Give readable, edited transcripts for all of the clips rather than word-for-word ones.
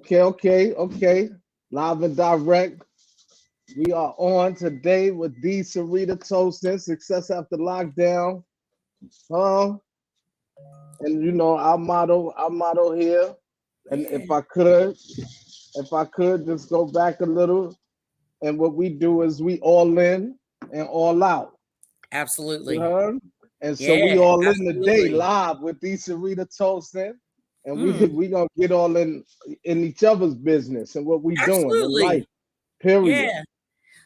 Okay. Live and direct. We are on today with the Syreta Toson, Success After Lockdown. Uh, and our motto here. And Yeah, if I could just go back a little, and what we do is we all in and all out. You absolutely. heard? And so we Yeah, all in today absolutely. live with the Syreta Toson. And we Mm, we gonna get all in each other's business and what we doing in life. absolutely. Period. Yeah.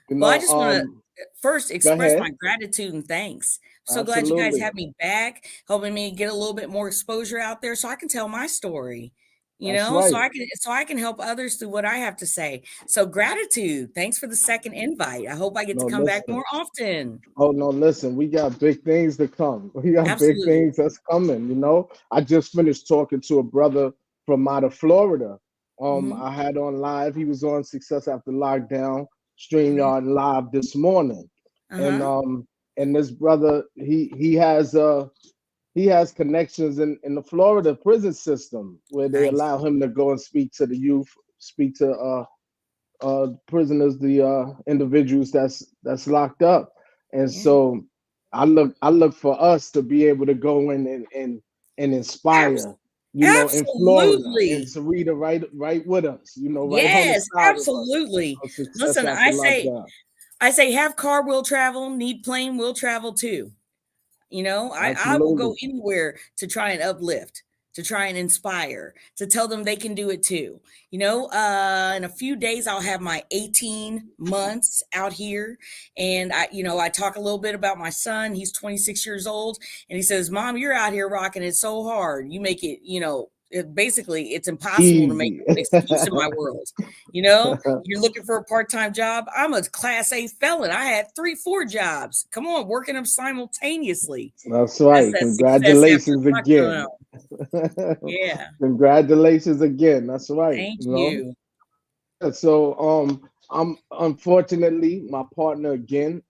You Well, I know, just want to first go express ahead. my gratitude and thanks. So glad you guys Absolutely. had me back, helping me get a little bit more exposure out there so I can tell my story. That's So right. I can help others through what I have to say. So gratitude. Thanks for the second invite. I hope I get to No, come back listen. more often. Oh no, listen. We got big things to come. We got big Absolutely. things that's coming. I just finished talking to a brother from out of Florida. Hmm. I had on live. He was on Success After Lockdown, Hmm. StreamYard live this morning, and Uh-huh. um, and this brother, he has connections in the Florida prison system where they Nice. allow him to go and speak to the youth, speak to prisoners, the individuals that's locked up. And Yeah. so I look for us to be able to go in and Abs- inspire, in Florida, and absolutely. Sarita right with us, right on the Yes, side of us absolutely. of success Listen, after lockdown. I say have car will travel, need plane will travel too. I will go Absolutely. anywhere to try and uplift, to try and inspire, to tell them they can do it too. In a few days I'll have my 18 months out here, and I talk a little bit about my son. He's 26 years old, and he says, "Mom, you're out here rocking it so hard. You make it, basically it's impossible to make Easy. an excuse in my world. You're looking for a part-time job. I'm a class A felon. I had 3 4 jobs. Come on, working them simultaneously. That's That's right. that success after Congratulations lockdown. again. Yeah, Congratulations again. That's right. thank you. So I'm unfortunately my partner again,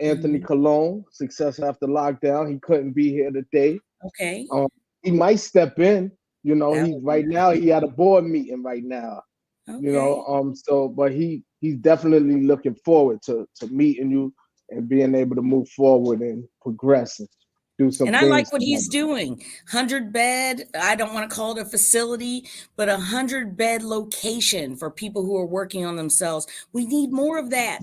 Anthony Mhm. Cologne, Success After Lockdown. He couldn't be here today. Okay, Um, he might step in. that He would be right now nice. he had a board meeting right now. Okay. So but he's definitely looking forward to meeting you and being able to move forward and progress and do some And I like things what he's together. doing. 100 bed, I don't want to call it a facility, but 100 bed location for people who are working on themselves. We need more of that.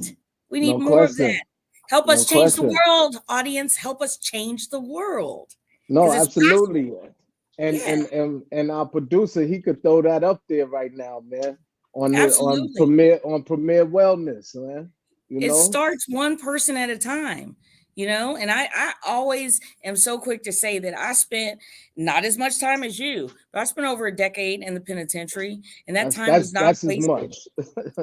We need No more of question. that. Help No us change the question. world, audience. Help us change the world No, because it's absolutely. possible. And Yeah, and and and our producer, he could throw that up there right now, man. On the absolutely. on Premier Wellness, man. You It know? starts one person at a time, and I always am so quick to say that I spent not as much time as you, but I spent over a decade in the penitentiary, and that That's time was that's not that's as wasted. much.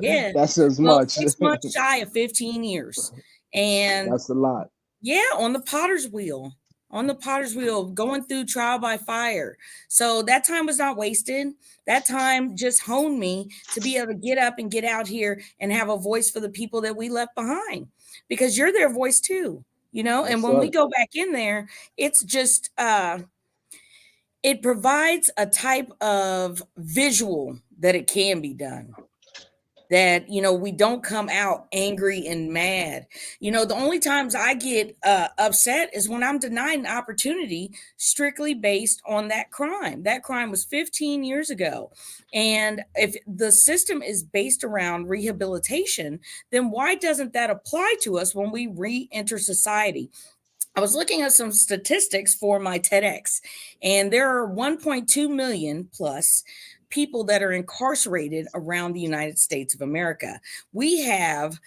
Yeah. That's as Well, much. 6 months shy of 15 years. And That's a lot. yeah, on the potter's wheel, going through trial by fire. So that time was not wasted. That time just honed me to be able to get up and get out here and have a voice for the people that we left behind, because you're their voice too. And Yes, when we sir. go back in there, it's just, it provides a type of visual that it can be done, that we don't come out angry and mad. The only times I get upset is when I'm denied an opportunity strictly based on that crime was 15 years ago. And if the system is based around rehabilitation, then why doesn't that apply to us when we re-enter society? I was looking at some statistics for my TEDx, and there are 1.2 million plus people that are incarcerated around the United States of America. We have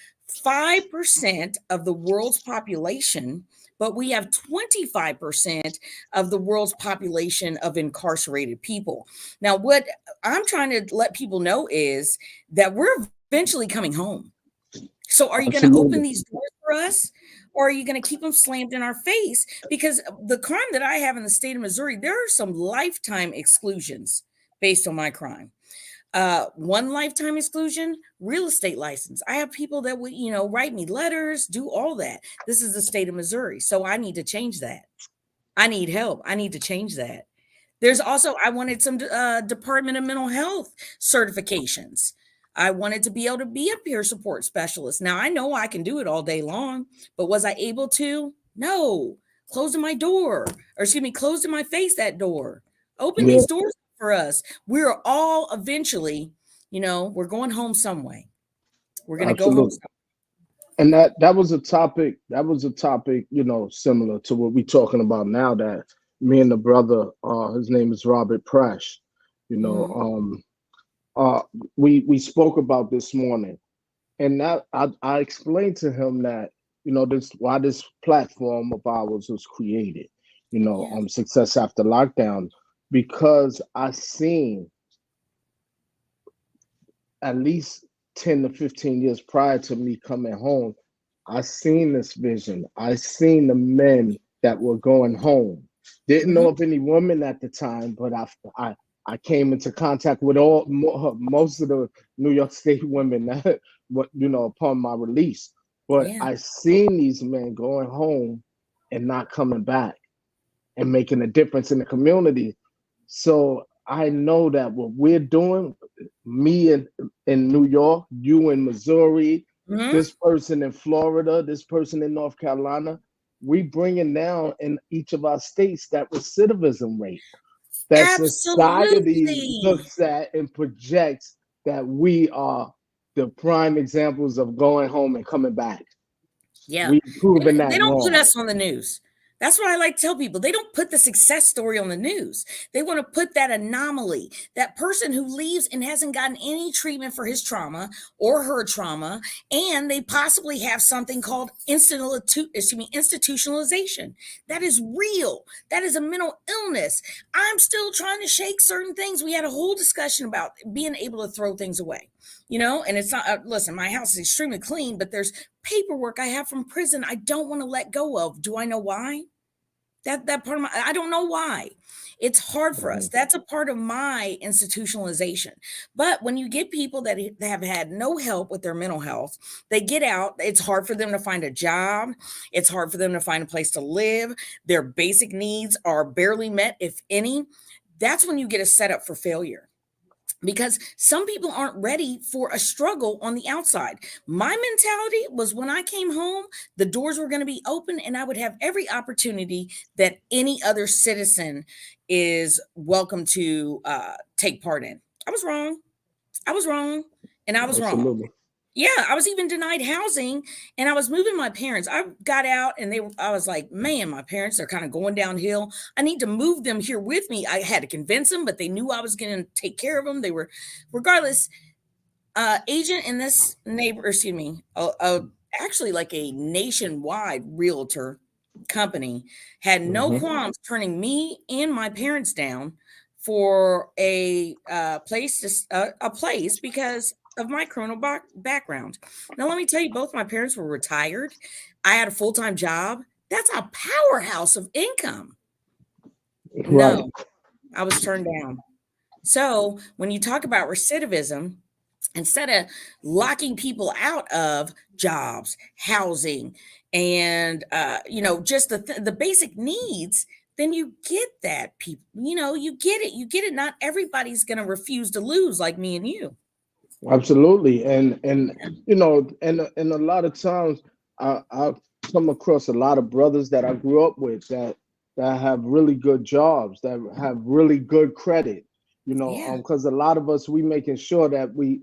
5% of the world's population, but we have 25% of the world's population of incarcerated people. Now, what I'm trying to let people know is that we're eventually coming home. So are you going to open these Absolutely. doors for us? Or are you going to keep them slammed in our face? Because the crime that I have in the state of Missouri, there are some lifetime exclusions based on my crime. One lifetime exclusion, real estate license. I have people that would, write me letters, do all that. This is the state of Missouri. So I need to change that. I need help. I need to change that. There's also, I wanted some Department of Mental Health certifications. I wanted to be able to be a peer support specialist. Now I know I can do it all day long, but was I able to? No. Closing my door, or excuse me, closed in my face that door. Open Yeah, these doors for us. We're all eventually, we're going home some way. We're going to go home. absolutely. And that was a topic. That was a topic, similar to what we're talking about now. That me and the brother, his name is Robert Prash. You know, Mm-hmm. we spoke about this morning, and that I explained to him that this why this platform of ours was created. Yeah. Success after lockdown, because I seen at least 10 to 15 years prior to me coming home, I seen this vision. I seen the men that were going home. Didn't Mm-hmm. know of any women at the time, but I came into contact with most of the New York State women that upon my release. But Yeah. I seen these men going home and not coming back and making a difference in the community. So I know that what we're doing, me in New York, you in Missouri, Mm-hmm. this person in Florida, this person in North Carolina, we bringing down in each of our states that recidivism rate that society Absolutely. looks at and projects that we are the prime examples of going home and coming back. Yeah. We've proven They that don't put wrong. us on the news. That's what I like to tell people. They don't put the success story on the news. They want to put that anomaly, that person who leaves and hasn't gotten any treatment for his trauma or her trauma, and they possibly have something called institutionalization. That is real. That is a mental illness. I'm still trying to shake certain things. We had a whole discussion about being able to throw things away. And it's not, listen, my house is extremely clean, but there's paperwork I have from prison I don't want to let go of. Do I know why? That part of I don't know why. It's hard for us. Mhm. That's a part of my institutionalization. But when you get people that have had no help with their mental health, they get out, it's hard for them to find a job. It's hard for them to find a place to live. Their basic needs are barely met, if any. That's when you get a setup for failure, because some people aren't ready for a struggle on the outside. My mentality was when I came home, the doors were going to be open and I would have every opportunity that any other citizen is welcome to take part in. I was wrong. I was wrong. And I was wrong. Absolutely. Yeah, I was even denied housing, and I was moving my parents. I got out and I was like, man, my parents are kind of going downhill. I need to move them here with me. I had to convince them, but they knew I was going to take care of them. They were, regardless, agent in this neighbor, excuse me, actually like a nationwide realtor company had no Hmm. qualms turning me and my parents down for a place because of my criminal background. Now, let me tell you, both my parents were retired. I had a full-time job. That's a powerhouse of income. Right. No, I was turned down. So when you talk about recidivism, instead of locking people out of jobs, housing, and just the basic needs, then you get that people, you get it. You get it. Not everybody's going to refuse to lose like me and you. Absolutely, and and a lot of times I come across a lot of brothers that I grew up with that have really good jobs, that have really good credit, Yeah. because a lot of us we making sure that we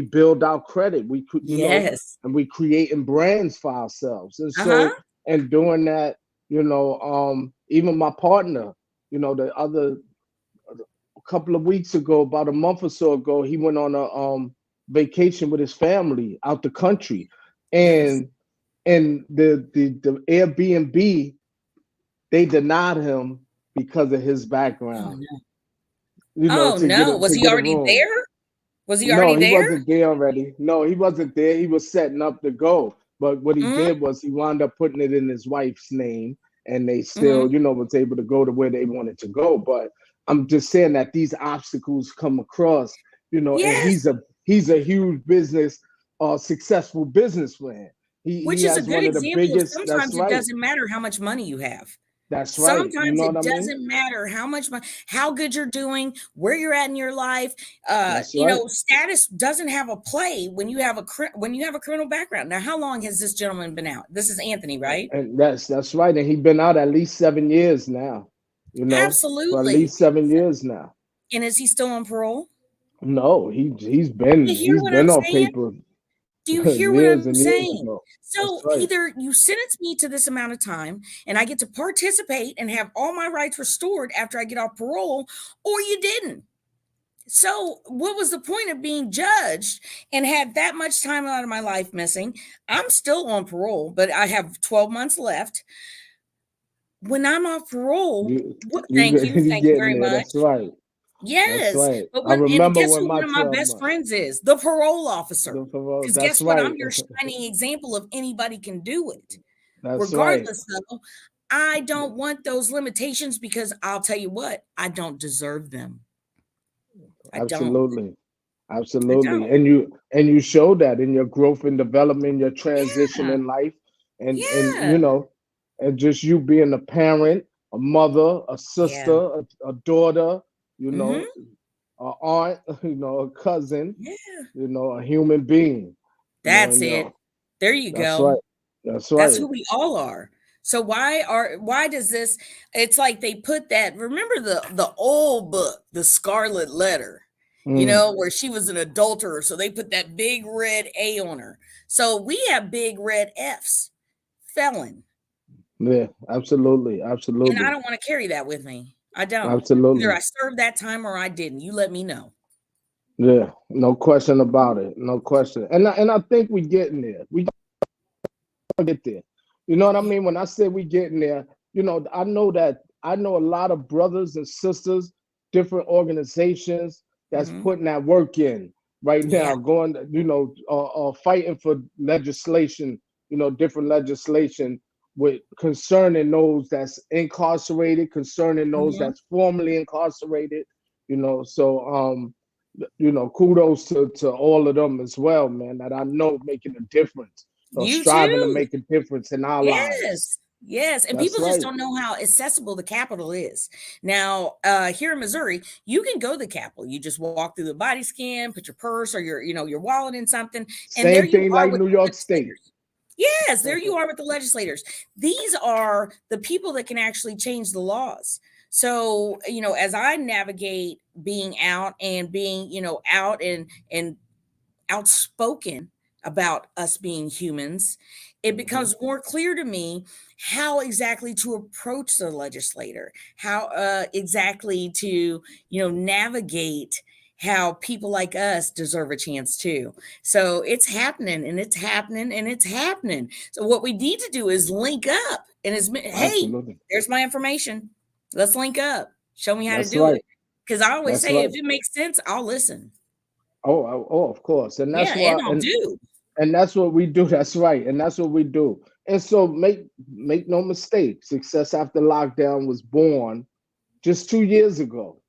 build our credit, we could Yes. and we creating brands for ourselves, and Uh-huh. so and doing that, even my partner, the other a couple of weeks ago, about a month or so ago, he went on a vacation with his family out the country, Yes. and the Airbnb, they denied him because of his Oh background. no. To Oh get no. a Was to he get a already room. there? Was he No, already he there? wasn't there already. No, he wasn't there. He was setting up to go. But what he Mm-hmm. did was he wound up putting it in his wife's name, and they Mm-hmm. still, was able to go to where they wanted to go. But I'm just saying that these obstacles come across, and Yes. he's a huge business, successful business man. He Which is a has good one of the example of biggest. That's sometimes it right. doesn't matter how much money you have. That's right. You Sometimes know it what I mean? doesn't matter how much money, how good you're doing, where you're at in your life. That's right. Status doesn't have a play when you have a criminal background. Now, how long has this gentleman been out? This is Anthony, right? And that's right. And he's been out at least 7 years now. You know, for at Absolutely. least 7 years now. And is he still on parole? No, You hear he's what I'm been on saying? paper Do you hear what years I'm and years saying? ago. That's So right. either you sentence me to this amount of time and I get to participate and have all my rights restored after I get off parole, or you didn't. So what was the point of being judged and had that much time out of my life missing? I'm still on parole, but I have 12 months left. When I'm off parole, You thank you. you Thank you getting very there. much. That's right. That's Yes, right. but I and remember guess when who my one of my 12 best months. friends is? The parole officer. Because guess That's what? right. I'm your shining example of anybody can do it. That's right. Regardless, though, I don't want those limitations because I'll tell you what, I don't deserve them. I don't. Absolutely. I Absolutely. don't. And you show that in your growth and development, your transition Yeah. in life, and Yeah. and just you being a parent, a mother, a sister, Yeah. a daughter, you Hmm. know, a aunt, a cousin, Yeah. a human being, That's and it. There you that's go. right. That's That's right. who we all are. So why does this, it's like they put that, remember the old book, The Scarlet Letter, Mm, where she was an adulterer. So they put that big red A on her. So we have big red F's, felon. yeah, absolutely. And I Absolutely. don't want to carry that with me. I don't. Either I Absolutely. served that time or I didn't. You let me know. Yeah, no question about it. No question. And I think we getting there. We get there. You know what I Yeah. mean? When I say we getting there, I know a lot of brothers and sisters, different organizations that's Hmm. putting that work in right Yeah. now, going, fighting for legislation, different legislation with concerning those that's incarcerated, concerning those Hmm. that's formerly incarcerated, so kudos to all of them as well, man, that I know making a difference or You striving to too. make a difference in our lives. Yes. Yes. And That's people just right. don't know how accessible the Capitol is. Now, here in Missouri, you can go to the Capitol. You just walk through the body scan, put your purse or your wallet in something, and there Same you thing are like with New the York State. legislators. Yes, there you are with the legislators. These are the people that can actually change the laws. So, as I navigate being out and being, out and outspoken about us being humans, it Hmm. becomes more clear to me how exactly to approach the legislator, how exactly to, navigate how people like us deserve a chance too. So it's happening and it's happening and it's happening. So what we need to do is link up and hey, Absolutely. there's my information. Let's link up. Show me how to That's do right. it. Because I always That's say, right. if it makes sense, I'll listen. Of course. And Yeah, that's and why I'll do. and that's what we do. That's right. And that's what we do. And so make no mistake, Success After Lockdown was born just 2 years ago.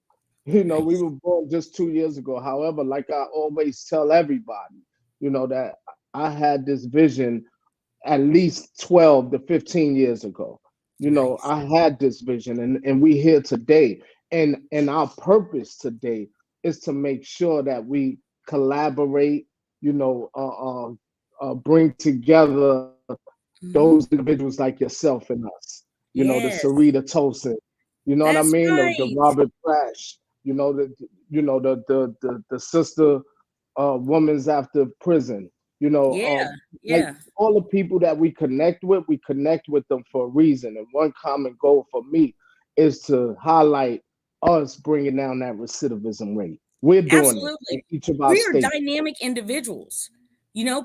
We Nice. were born just 2 years ago. However, like I always tell everybody, that I had this vision at least 12 to 15 years ago. Nice. I had this vision, and we here today. And our purpose today is to make sure that we collaborate, bring together those Mhm. individuals like yourself and us, the Yes. Syreta Toson, you know what I That's mean? The right. Robert Crash, the sister women's after prison, Yeah. like Yeah. all the people that we connect with them for a reason. And one common goal for me is to highlight us bringing down that recidivism rate. We're doing it in Absolutely. each of our We are states. dynamic individuals.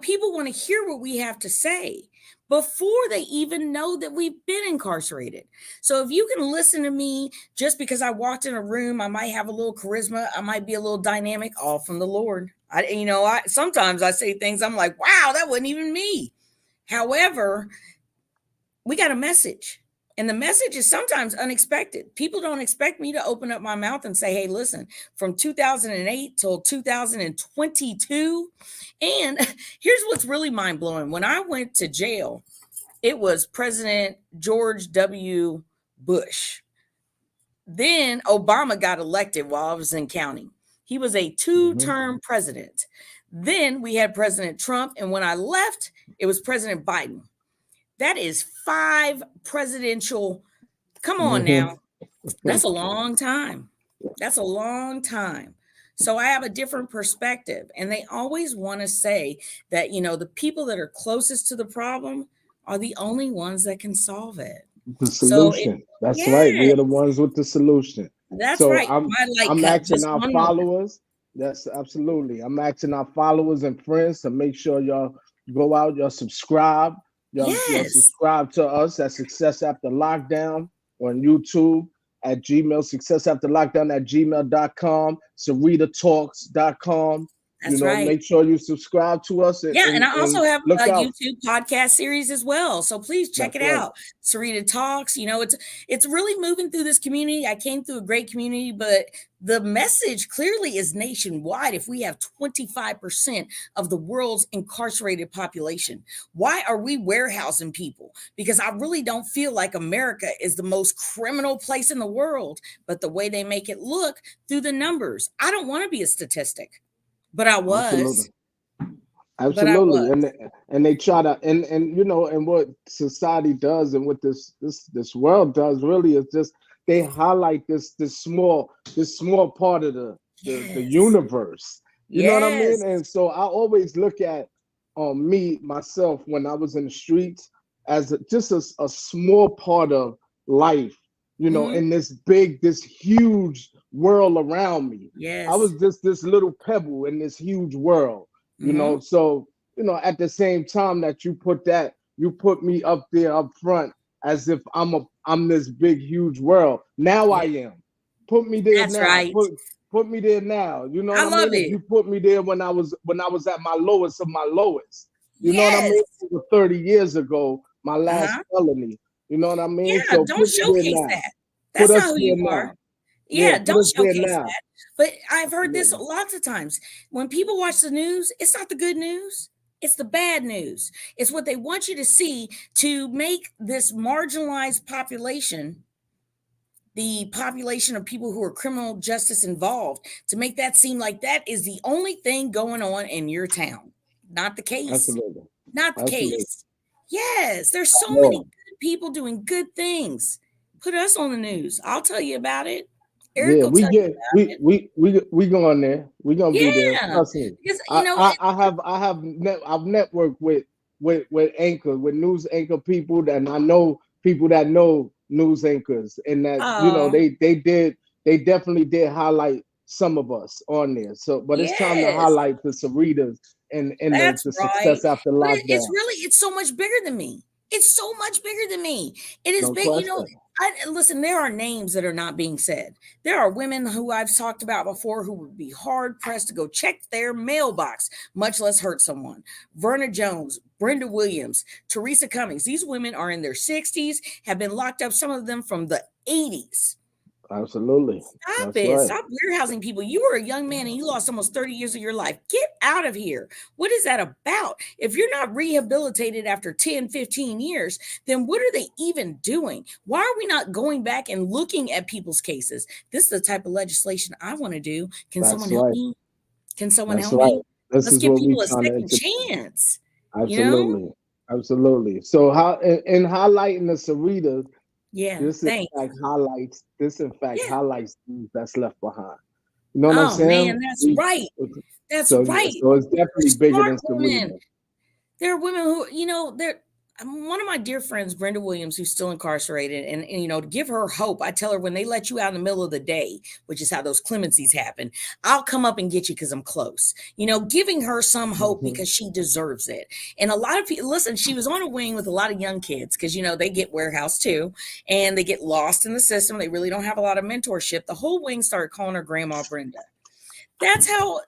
People want to hear what we have to say before they even know that we've been incarcerated. So if you can listen to me just because I walked in a room, I might have a little charisma, I might be a little dynamic, all from the Lord. I sometimes I say things I'm like, wow, that wasn't even me. However, we got a message. And the message is sometimes unexpected. People don't expect me to open up my mouth and say, hey, listen, from 2008 till 2022. And here's what's really mind blowing. When I went to jail, it was President George W. Bush. Then Obama got elected while I was in county. He was a Mhm. two-term president. Then we had President Trump, and when I left, it was President Biden. That is 5 presidential. Come on Mhm. now. That's a long time. That's a long time. So I have a different perspective. And they always want to say that, the people that are closest to the problem are the only ones that can solve it. The So solution. That's right. We yeah, are the ones with the solution. that's So right. I'm My light I'm cut asking just our one more. followers. Yes, absolutely. I'm asking our followers and friends to make sure y'all go out, y'all subscribe, y'all Yes, subscribe to us at Success After Lockdown on YouTube at Gmail, Success After Lockdown at gmail.com, SaritaTalks.com. that's right. Make sure you subscribe to us Yeah, and I and also have look a out. YouTube podcast series as well. So please check That's it right. out. Syreta Talks. It's really moving through this community. I came through a great community, but the message clearly is nationwide. If we have 25% of the world's incarcerated population, why are we warehousing people? Because I really don't feel like America is the most criminal place in the world, but the way they make it look through the numbers. I don't want to be a statistic, but I Absolutely. was. But I Absolutely, was. and they try to and what society does and what this world does really is just they highlight this small part of the Yes. universe. You know what I mean? Yes. And so I always look at me myself when I was in the streets as just a small part of life. Mhm. In this huge world around me. I Yes. was just this little pebble in this huge world. Mhm. So at the same time that you put me up there up front as if I'm this big huge world. Now I Yeah. am. Put me there That's now. right. Put me there now. You know what I I love mean? If it. you put me there when I was at my lowest of my lowest, you know what I mean? Yes. Over 30 years ago, my last Uh-huh. felony. You know what I mean? Yeah, So don't put me there showcase now. that. Put That's not us who there you are. now. Yeah, Yeah, put don't us there showcase now. that. But I've heard this Absolutely. lots of times. When people watch the news, it's not the good news. It's the bad news. It's what they want you to see to make this marginalized population, the population of people who are criminal justice involved, to make that seem like that is the only thing going on in your town. Not the case. Absolutely. Not the Absolutely. case. Yes, there's I so many know. good people doing good things. Put us on the news. I'll tell you about it. Eric Yeah, will we tell you get about we it. we we we going there. We gonna be there. Yeah, Trust me. because I've networked with anchor with news anchor people that I know people that know news anchors and that oh they definitely did highlight some of us on there. So, but it's time to yes, highlight the Saritas and that's the right. success after But it's lockdown. really it's so much bigger than me. It's so much bigger than me. It is No big. question. I listen. There are names that are not being said. There are women who I've talked about before who would be hard pressed to go check their mailbox, much less hurt someone. Verna Jones, Brenda Williams, Teresa Cummings. These women are in their 60s, have been locked up. Some of them from the 80s. Absolutely. Stop That's it. right. Stop warehousing people. You were a young man and you lost almost 30 years of your life. Get out of here. What is that about? If you're not rehabilitated after 10, 15 years, then what are they even doing? Why are we not going back and looking at people's cases? This is the type of legislation I want to do. Can someone That's help right. me? Can someone That's help right. me? This Let's is give what we people a trying to second institute. chance. You know? Absolutely. Absolutely. So how in highlighting the Sarita, Yeah. this in Thanks. fact highlights Yeah. things that's left behind. You know what I'm Oh man, saying? that's right. That's So right. so it's They're definitely bigger smart than women. Sarita. There are women who, they're one of my dear friends, Brenda Williams, who's still incarcerated, and to give her hope, I tell her when they let you out in the middle of the day, which is how those clemencies happen, I'll come up and get you because I'm close. Giving her some hope Mhm. because she deserves it. And a lot of people, listen, she was on a wing with a lot of young kids because they get warehoused too, and they get lost in the system. They really don't have a lot of mentorship. The whole wing started calling her Grandma Brenda. That's how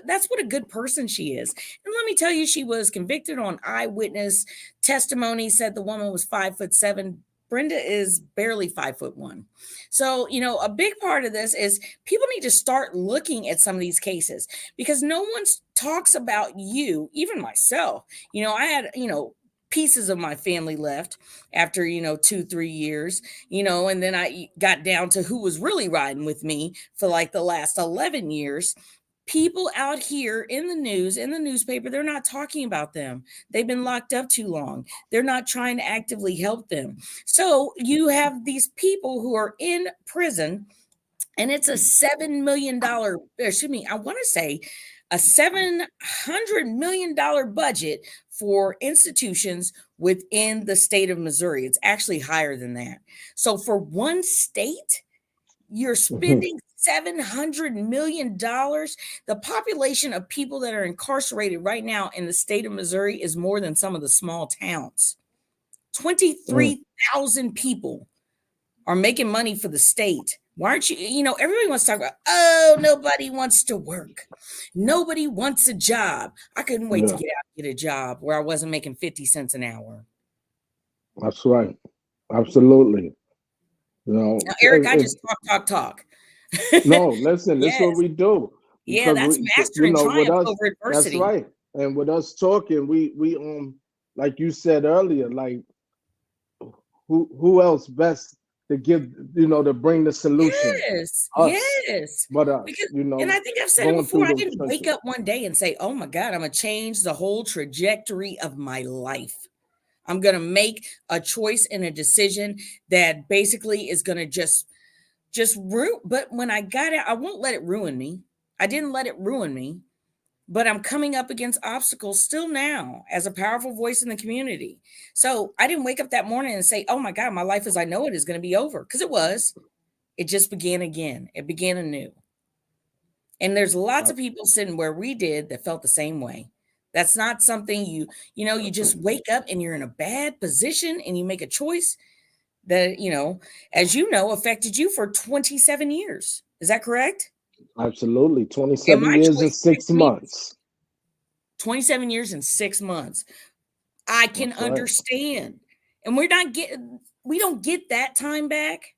that's what a good person she is. And let me tell you, she was convicted on eyewitness testimony, said the woman was 5'7". Brenda is barely 5'1". So a big part of this is people need to start looking at some of these cases because no one talks about you, even myself. I had pieces of my family left after 2-3 years, and then I got down to who was really riding with me for like the last 11 years. People out here in the news, in the newspaper, they're not talking about them. They've been locked up too long. They're not trying to actively help them. So you have these people who are in prison, and it's a $7 million, excuse me, I want to say a $700 million budget for institutions within the state of Missouri. It's actually higher than that. So for one state, you're spending $700 million. The population of people that are incarcerated right now in the state of Missouri is more than some of the small towns. 23,000 people are making money for the state. Why aren't you, everybody wants to talk about, oh, nobody wants to work. Nobody wants a job. I couldn't wait to get out and get a job where I wasn't making 50 cents an hour. That's right. Absolutely. Now, Eric, I just talk. No, listen, this is what we do. Yeah, that's master and triumph over adversity. That's right. And with us talking, we like you said earlier, like who else best to give, to bring the solution? Yes, us. yes. But because, and I think I've said it before, I didn't wake up one day and say, oh my God, I'm gonna change the whole trajectory of my life. I'm gonna make a choice and a decision that basically is gonna just ruin. But when I got out, I won't let it ruin me. I didn't let it ruin me, but I'm coming up against obstacles still now as a powerful voice in the community. So I didn't wake up that morning and say, oh my God, my life as I know it is going to be over. Because it was. It just began again. It began anew. And there's lots of people sitting where we did that felt the same way. That's not something you just wake up and you're in a bad position and you make a choice that, as affected you for 27 years. Is that correct? Absolutely. 27 years and 6 months. 27 years and 6 months. I can understand. And we don't get that time back,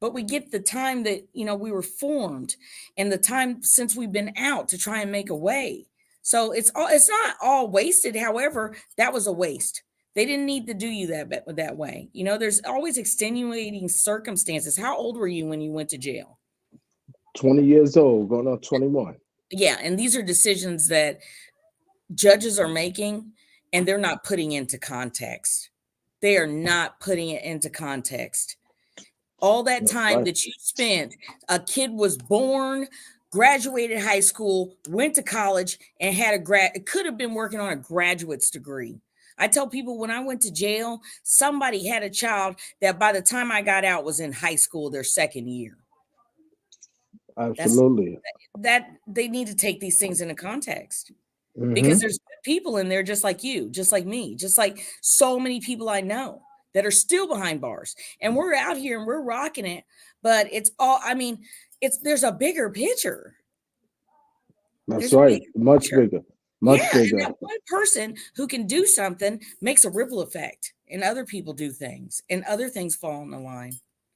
but we get the time that, we were formed and the time since we've been out to try and make a way. So it's not all wasted. However, that was a waste. They didn't need to do you that way. There's always extenuating circumstances. How old were you when you went to jail? 20 years old, going on 21. Yeah, and these are decisions that judges are making, and they're not putting into context. They are not putting it into context. All that time that you spent, a kid was born, graduated high school, went to college, and had could have been working on a graduate's degree. I tell people when I went to jail, somebody had a child that by the time I got out was in high school, their second year. Absolutely. That they need to take these things into context because there's people in there just like you, just like me, just like so many people I know that are still behind bars, and we're out here and we're rocking it. But there's a bigger picture. That's right. Much bigger. Much bigger. And that one person who can do something makes a ripple effect, and other people do things, and other things fall in the line.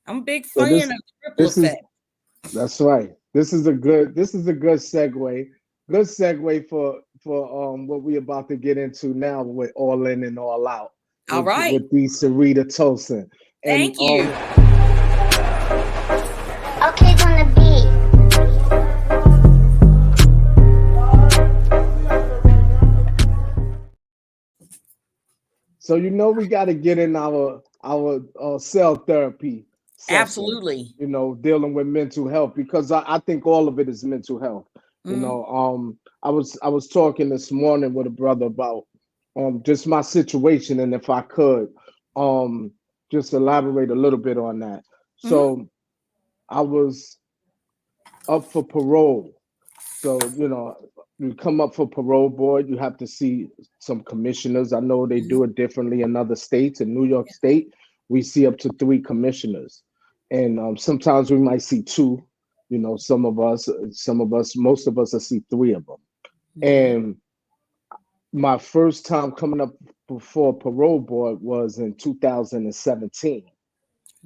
I'm a big fan of the ripple effect. That's right. This is a good segue. Good segue for what we're about to get into now with All In and All Out. All right. With the Syreta Toson. Thank you. Okay, on the beat. So we got to get in our cell therapy session, absolutely. Dealing with mental health, because I think all of it is mental health. I was talking this morning with a brother about just my situation, and if I could just elaborate a little bit on that. So I was up for parole. So you come up for parole board, you have to see some commissioners. I know they do it differently in other states. In New York State, we see up to 3 commissioners, and sometimes we might see 2. Most of us will see 3 of them. And my first time coming up before parole board was in 2017.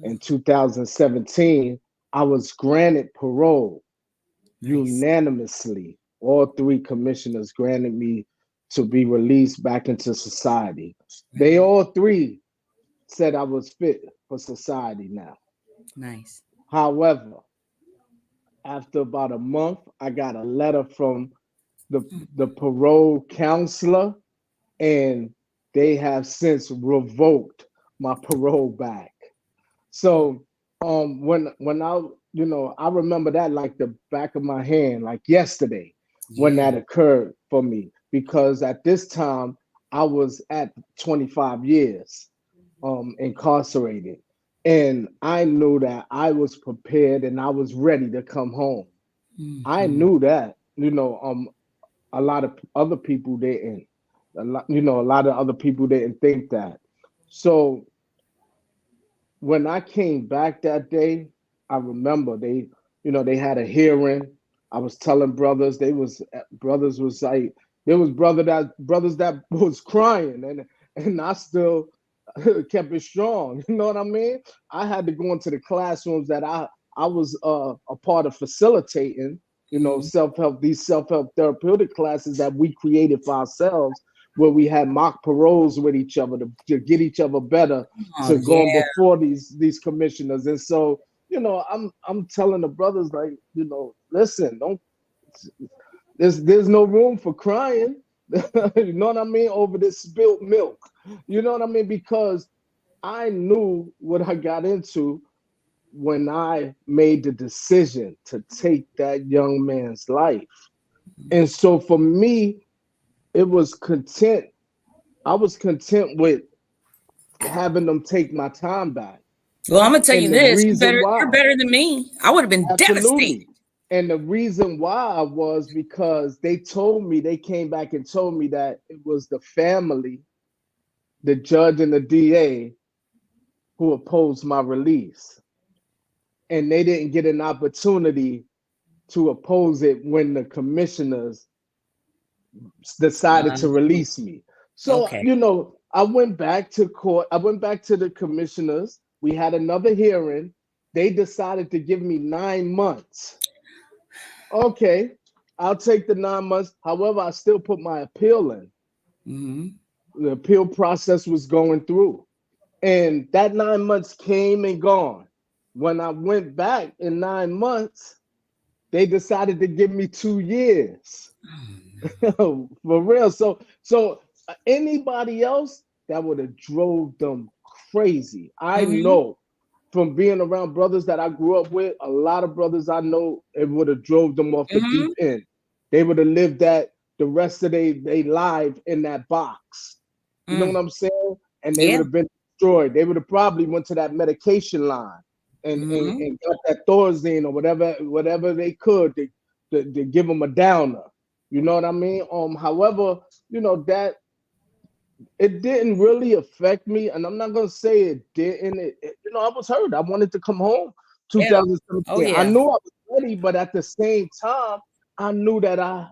In 2017, I was granted parole unanimously. All 3 commissioners granted me to be released back into society. They all three said I was fit for society now. Nice. However, after about a month, I got a letter from the parole counselor, and they have since revoked my parole back. So when I I remember that like the back of my hand, like yesterday when Yeah. that occurred for me, because at this time I was at 25 years incarcerated, and I knew that I was prepared and I was ready to come home. I Mhm. knew that, a lot of other people didn't. A lot of other people didn't think that. So when I came back that day, I remember they had a hearing. I was telling brothers, brothers was like, there was brothers that was crying, and I still kept it strong. You know what I mean? I had to go into the classrooms that I was a part of facilitating. Mhm. Self-help therapeutic classes that we created for ourselves, where we had mock paroles with each other to get each other better, Oh to going yeah. before these commissioners. And so, I'm telling the brothers, like, listen, don't, there's no room for crying. You know what I mean, over this spilt milk. You know what I mean? Because I knew what I got into when I made the decision to take that young man's life. And so for me, it was content. I was content with having them take my time back. Well, I'm gonna tell you And the this: reason you're why, better than me. I would have been devastated. absolutely. And the reason why was because they came back and told me that it was the family, the judge and the DA who opposed my release. And they didn't get an opportunity to oppose it when the commissioners decided to Um, release me. So, okay. I went back to court. I went back to the commissioners. We had another hearing. They decided to give me 9 months. Okay, I'll take the 9 months. However, I still put my appeal in. Hmm. The appeal process was going through. And that 9 months came and gone. When I went back in 9 months, they decided to give me 2 years. For real. So anybody else that would have drove them crazy. I Hmm. know from being around brothers that I grew up with, a lot of brothers I know, it would have drove them off the deep Hmm. end. They would have lived that the rest of their life in that box. You know what Mm. I'm saying? And they would Yeah. have been destroyed. They would have probably went to that medication line Hmm. and got that Thorazine or whatever they could to give them a downer. You know what I mean? However, that it didn't really affect me, and I'm not gonna say it didn't. I was hurt. I wanted to come home. Yeah. Oh 2017. I yeah. knew I was ready, but at the same time, I knew that I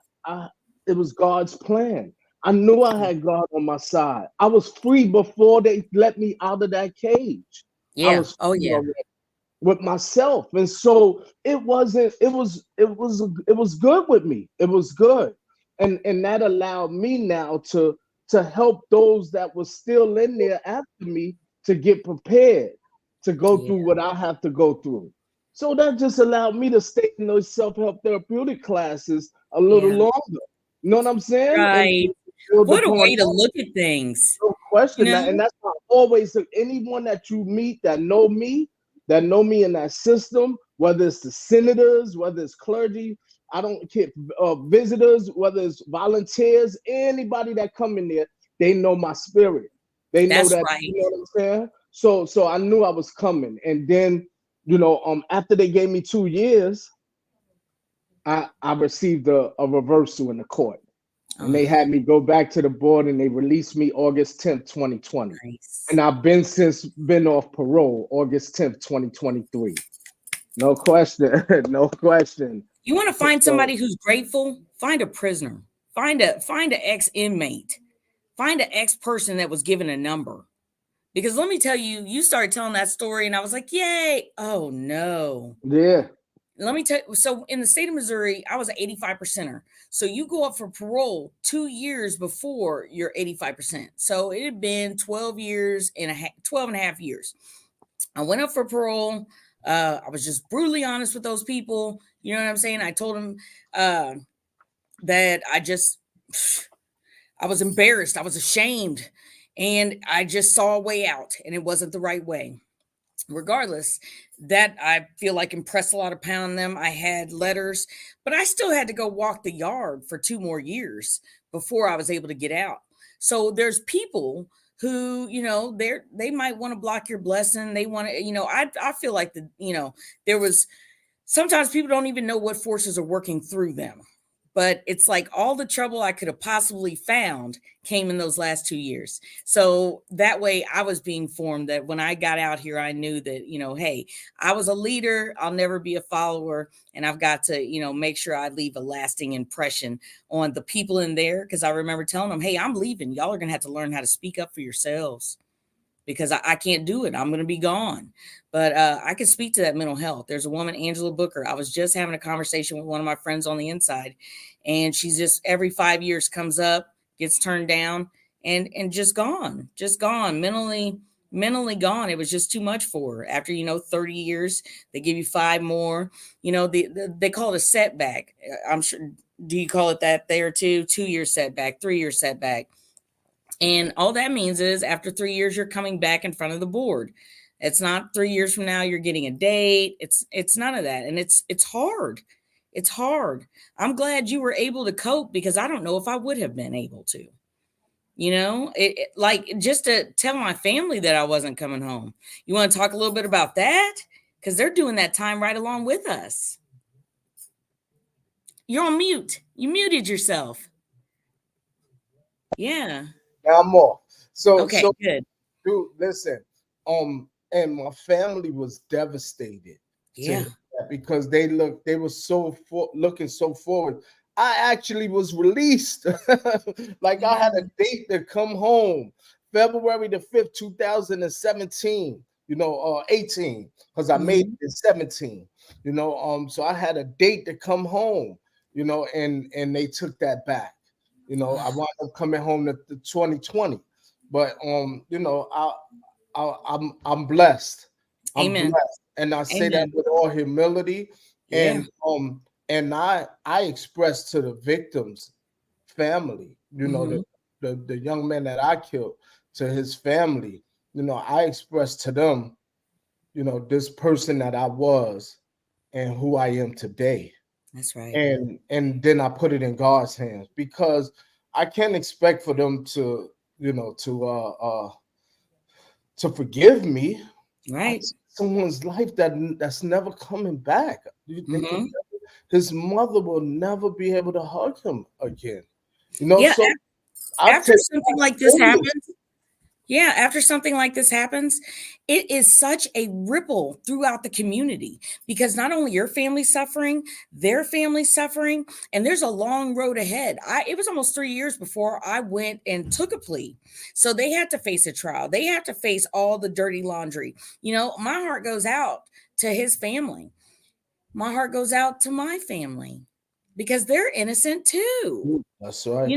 it was God's plan. I knew I had God on my side. I was free before they let me out of that cage. I Yeah. was Oh free yeah. already with myself, and so it wasn't. It was good with me. It was good, and that allowed me now to help those that were still in there after me to get prepared to go Yeah. through what I have to go through. So that just allowed me to stay in those self-help therapeutic classes a little Yeah. longer. You know what I'm saying? And Right. build What a upon way to that. look at things. No You question that, and know. that's why I always anyone that you meet that know me in that system, whether it's the senators, whether it's clergy, I don't care, visitors, whether it's volunteers, anybody that come in there, they know my spirit. They know That's that, right. you know what I'm saying? So I knew I was coming, and then after they gave me 2 years, I received a reversal in the court. And they Oh, had me go back to the board, and they released me August 10th, 2020. nice. And I've been off parole August 10th, 2023. No question. No question. You want to find So somebody who's grateful? Find a prisoner. Find an ex inmate. Find an ex person that was given a number. Because let me tell you, you started telling that story, and I was like, "Yay!" Oh no. yeah. Let me tell you. So in the state of Missouri, I was an 85 percenter. So you go up for parole 2 years before your 85%. So it had been 12 years and 12 and a half years. I went up for parole. I was just brutally honest with those people. You know what I'm saying? I told them that I was embarrassed. I was ashamed. And I just saw a way out, and it wasn't the right way. Regardless, that I feel like impressed a lot upon them. I had letters, but I still had to go walk the yard for 2 more years before I was able to get out. So there's people who, they might want to block your blessing. They want to, I feel like there was sometimes people don't even know what forces are working through them. But it's like all the trouble I could have possibly found came in those last 2 years. So that way I was being formed that when I got out here, I knew that, hey, I was a leader. I'll never be a follower. And I've got to, make sure I leave a lasting impression on the people in there. Because I remember telling them, hey, I'm leaving. Y'all are going to have to learn how to speak up for yourselves. Because I can't do it. I'm going to be gone. But I can speak to that mental health. There's a woman, Angela Booker. I was just having a conversation with one of my friends on the inside. And she's just every 5 years comes up, gets turned down, and just gone. Mentally gone. It was just too much for her. After, 30 years, they give you 5 more. They call it a setback. I'm sure. Do you call it that there too? 2-year setback, 3-year setback. And all that means is after 3 years, you're coming back in front of the board. It's not 3 years from now, you're getting a date. It's none of that. And it's hard. It's hard. I'm glad you were able to cope because I don't know if I would have been able to. Like just to tell my family that I wasn't coming home. You want to talk a little bit about that? Because they're doing that time right along with us. You're on mute. You muted yourself. Yeah. Now I'm off. Okay, good. Dude, listen. And my family was devastated. Yeah. Because they were looking so forward. I actually was released. Like I had a date to come home, February the 5th, 2017. 18, because I made it in 17. So I had a date to come home. And they took that back. I wound up coming home to 2020, but I'm blessed. Amen. Blessed, and I say that with all humility. Yeah. And I express to the victims' family, the young man that I killed, to his family, I express to them, this person that I was and who I am today. That's right. And then I put it in God's hands, because I can't expect for them to forgive me. Right. Someone's life that's never coming back. His mother will never be able to hug him again. Yeah, so after something like this happens. Yeah, after something like this happens, it is such a ripple throughout the community, because not only your family suffering, their family suffering, and there's a long road ahead. It was almost 3 years before I went and took a plea. So they had to face a trial. They have to face all the dirty laundry. My heart goes out to his family. My heart goes out to my family, because they're innocent too. That's right.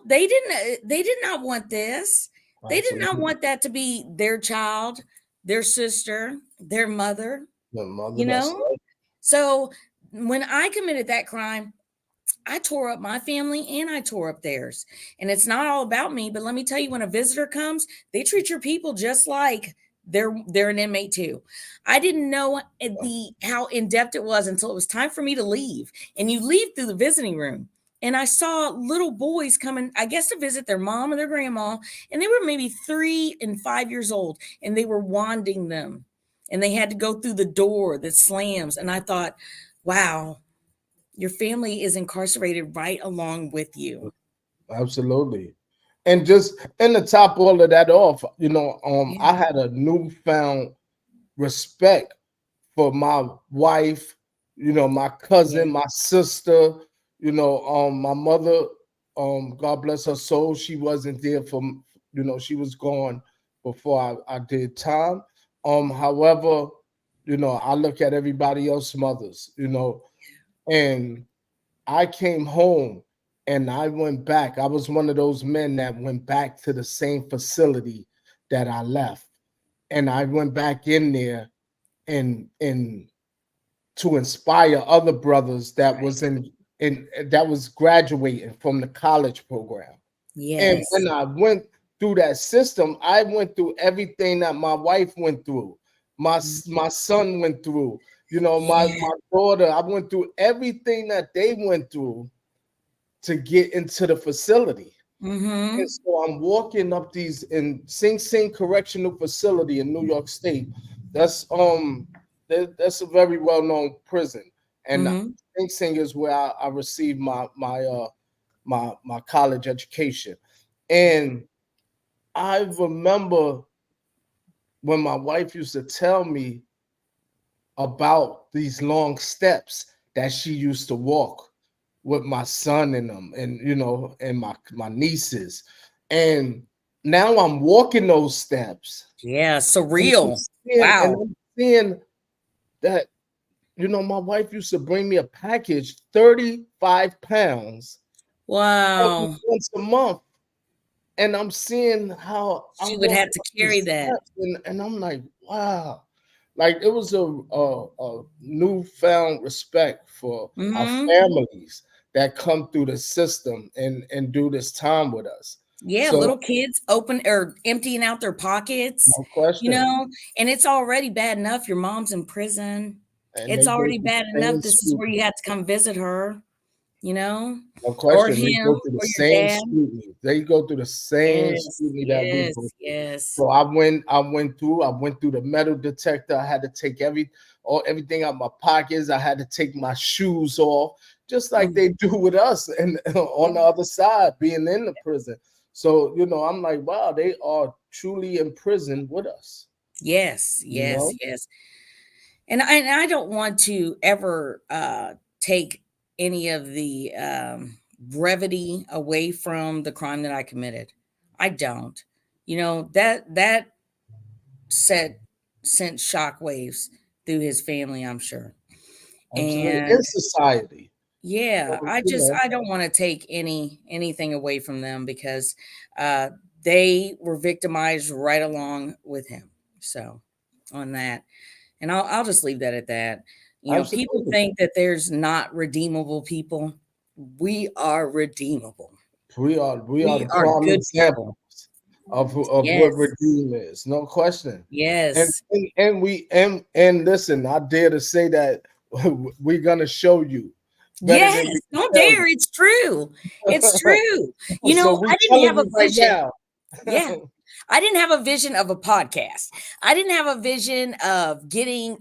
They did not want this. They did not want that to be their child, their sister, their mother. Right. So when I committed that crime, I tore up my family and I tore up theirs. And it's not all about me, but let me tell you, when a visitor comes, they treat your people just like they're an inmate too. I didn't know how in depth it was until it was time for me to leave. And you leave through the visiting room. And I saw little boys coming, I guess, to visit their mom or their grandma. And they were maybe 3 and 5 years old. And they were wanding them. And they had to go through the door that slams. And I thought, wow, your family is incarcerated right along with you. Absolutely. And to top all of that off, I had a newfound respect for my wife, my cousin, my sister, my mother, God bless her soul. She wasn't there she was gone before I did time. However, I look at everybody else's mothers, and I came home and I went back. I was one of those men that went back to the same facility that I left, and I went back in there and to inspire other brothers that was in that was graduating from the college program. And Yes. when I went through that system, I went through everything that my wife went through, my son went through, you know, Yeah. my daughter. I went through everything that they went through to get into the facility. Mm-hmm. And so I'm walking up these in Sing Sing Correctional Facility in New York State. That's that's a very well known prison, and Mm-hmm. Sing Sing is where I received my college education. And I remember when my wife used to tell me about these long steps that she used to walk with my son in them, and you know, and my nieces. And now I'm walking those steps. Yeah. And I'm Surreal. seeing, and Wow. I'm seeing that, you know, my wife used to bring me a package, 35 pounds, every Wow. once a month. And I'm seeing how She I'm would walking have to up carry these that. steps, and I'm like, wow. Like it was a newfound respect for our Mm-hmm. families that come through the system and do this time with us. Yeah, So little kids open or emptying out their pockets, no question. and it's already bad enough your mom's in prison. And It's they go already through bad the enough same this is where you scrutiny. have to come visit her, you know, No or question. They him go through the or your same dad. scrutiny. They go through the same Yes, scrutiny that we yes, go through. yes. So I went through the metal detector. I had to take everything out my pockets. I had to take my shoes off, just like Mm. they do with us and on the other side, being in the prison. So, you know, I'm like, wow, they are truly in prison with us, Yes, you yes, know? yes. And I don't want to ever take any of the brevity away from the crime that I committed. I don't. That set sent shockwaves through his family, I'm sure. Absolutely. In And society. yeah, So, you know, I don't want to take anything away from them because uh they were victimized right along with him. So on that. And I'll just leave that at that. People absolutely. think that there's not redeemable people. We are redeemable. We are We the are prime good example people. of what Yes. redeem is, no question. And Yes. and listen, I dare to say that we're gonna show you better Yes. than we can Don't tell dare. It's true. It's you. true. So we I didn't telling have a you right vision. now. Yeah. I didn't have a vision of a podcast. I didn't have a vision of getting,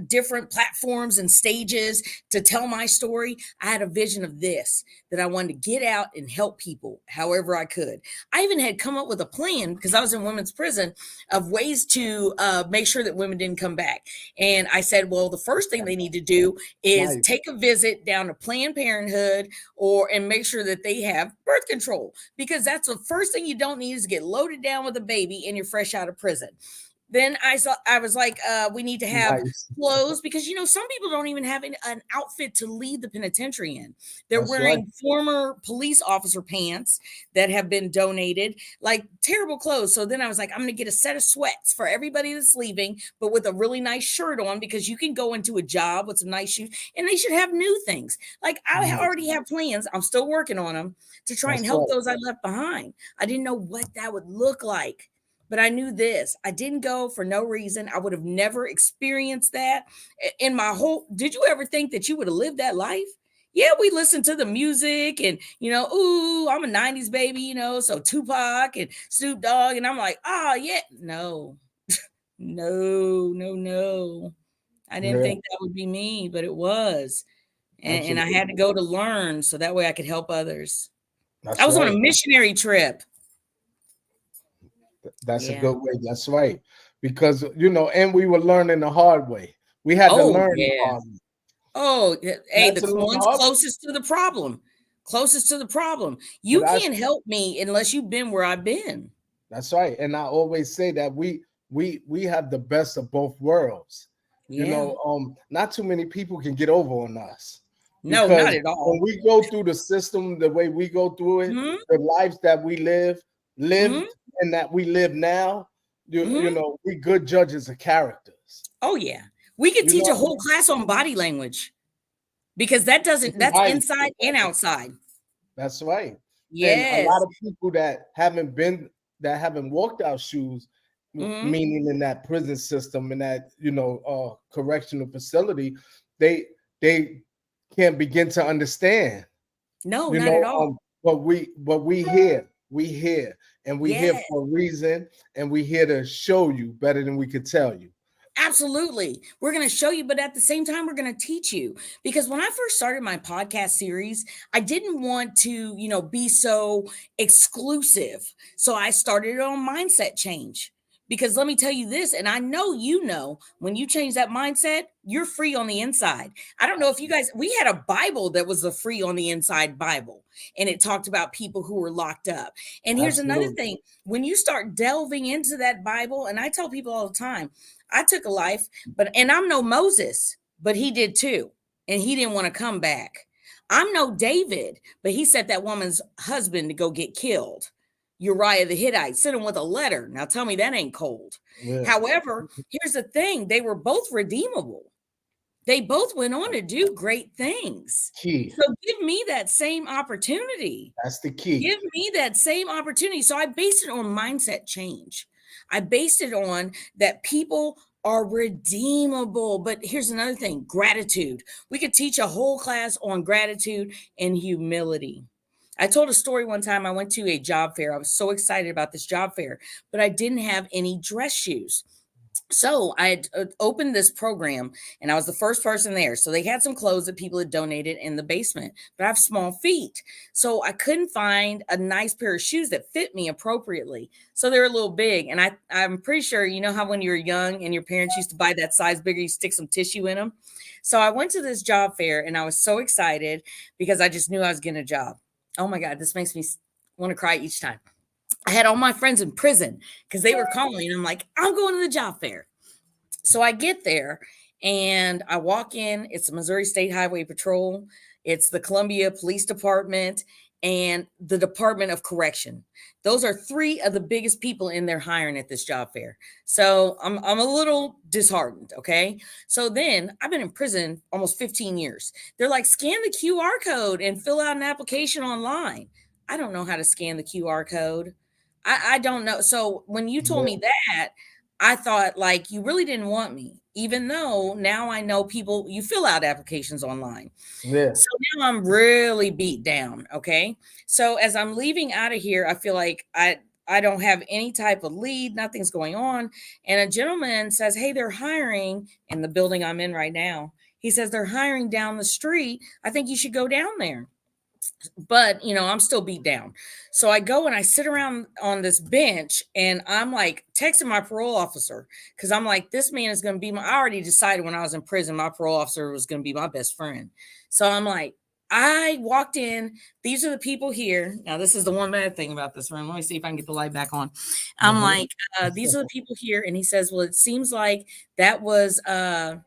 different platforms and stages to tell my story. I had a vision of this that I wanted to get out and help people however I could. I even had come up with a plan because I was in women's prison of ways to make sure that women didn't come back. And I said, well, the first thing they need to do is Nice. take a visit down to Planned Parenthood and make sure that they have birth control because that's the first thing you don't need is get loaded down with a baby and you're fresh out of prison. Then I was like, we need to have Nice. clothes because some people don't even have an outfit to leave the penitentiary in. They're That's right. wearing former police officer pants that have been donated, like terrible clothes. So then I was like, I'm going to get a set of sweats for everybody that's leaving, but with a really nice shirt on because you can go into a job with some nice shoes, and they should have new things. Like I Nice. already have plans. I'm still working on them to try and That's help right. those I left behind. I didn't know what that would look like. But I knew this. I didn't go for no reason. I would have never experienced that in my whole. Did you ever think that you would have lived that life? Yeah, we listened to the music and, ooh, I'm a 90s baby, so Tupac and Snoop Dogg. And I'm like, oh, yeah. No, no, no, no. I didn't Yeah, think that would be me, but it was. And I had to absolutely. go to learn so that way I could help others. I That's was on a right. missionary trip. That's a Yeah. good way. That's right. Because you know, and we were learning the hard way. We had to Oh, learn the yeah. hard way. Oh, We hey, had the to learn the one's hard way. closest to the problem. Closest to the problem. But You can't help me unless you've been where I've been. that's right. And I always say that we have the best of both worlds. You Yeah. know, not too many people can get over on us. No, because not at when all. we go through the system the way we go through it, Hmm. the lives that we lived Hmm. and that we live now, you Hmm. know, we good judges of characters. Oh yeah, we could You know teach a what I whole mean? class on body language because that's Right. inside and outside. That's right. And a lot Yes. of people that haven't walked our shoes, Hmm. meaning in that prison system and that correctional facility, they can't begin to understand. No, You not at know, all. we here, and we here Yeah. for a reason, and we here to show you better than we could tell you. Absolutely. We're going to show you, but at the same time, we're going to teach you. Because when I first started my podcast series, I didn't want to, be so exclusive. So I started on mindset change. Because let me tell you this, and I know when you change that mindset, you're free on the inside. I don't know if you guys, we had a Bible that was a free on the inside Bible, and it talked about people who were locked up. And here's another Absolutely. thing, when you start delving into that Bible, and I tell people all the time, I took a life, and I'm no Moses, but he did too. And he didn't want to come back. I'm no David, but he sent that woman's husband to go get killed. Uriah the Hittite sent him with a letter. Now tell me that ain't cold. Yeah. However, here's the thing, they were both redeemable. They both went on to do great things. Key. So give me that same opportunity. That's the key. Give me that same opportunity. So I based it on mindset change. I based it on that people are redeemable. But here's another thing, gratitude. We could teach a whole class on gratitude and humility. I told a story one time. I went to a job fair. I was so excited about this job fair, but I didn't have any dress shoes. So I had opened this program and I was the first person there. So they had some clothes that people had donated in the basement, but I have small feet. So I couldn't find a nice pair of shoes that fit me appropriately. So they were a little big. And I'm pretty sure, you know how when you were young and your parents used to buy that size bigger, you stick some tissue in them. So I went to this job fair and I was so excited because I just knew I was getting a job. Oh my God, this makes me want to cry each time. I had all my friends in prison because they were calling. And I'm like, I'm going to the job fair. So I get there and I walk in. It's the Missouri State Highway Patrol. It's the Columbia Police Department and the Department of Correction. Those are three of the biggest people in there hiring at this job fair. So I'm a little disheartened. Okay. So then I've been in prison almost 15 years. They're like, scan the QR code and fill out an application online. I don't know how to scan the QR code. I don't know. So when you told me that, I thought like you really didn't want me, even though now I know people, you fill out applications online. Yeah. So now I'm really beat down. Okay. So as I'm leaving out of here, I feel like I don't have any type of lead, nothing's going on. And a gentleman says, hey, they're hiring in the building I'm in right now. He says they're hiring down the street. I think you should go down there. But I'm still beat down. So I go and I sit around on this bench and I'm like texting my parole officer because I'm like, this man is going to be I already decided when I was in prison my parole officer was going to be my best friend. So I'm like, I walked in, these are the people here. Now this is the one bad thing about this room. Let me see if I can get the light back on. I'm like, these are the people here. And he says, well, it seems like that was a